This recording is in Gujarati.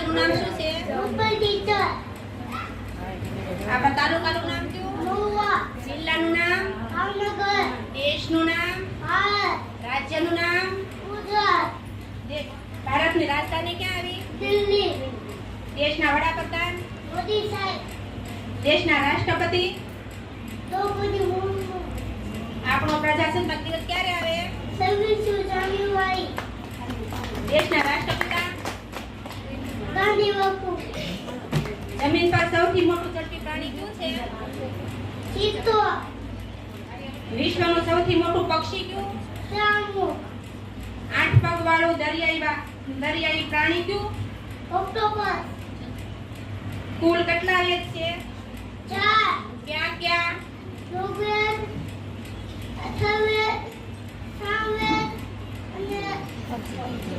સ્કૂલનું નામ શું છે? આપણા તાલુકાનું નામ કયું? જિલ્લાનું નામ? દેશનું નામ? રાજ્યનું નામ? ભારતની રાજધાની ક્યાં આવી? દેશના વડાપ્રધાન? દેશના રાષ્ટ્રપતિ? આપણો પ્રજાસત્તાક દિવસ ક્યારે આવે? દેશના રાષ્ટ્રપિતા? જમીન પર સૌથી મોટું તરતી પ્રાણી કયું છે? વિશ્વનું સૌથી મોટું પક્ષી કયું? 8 પગ વાળું દરિયાઈ પ્રાણી કયું? કુલ કેટલા વેદ છે? 4. ક્યાં ક્યાં?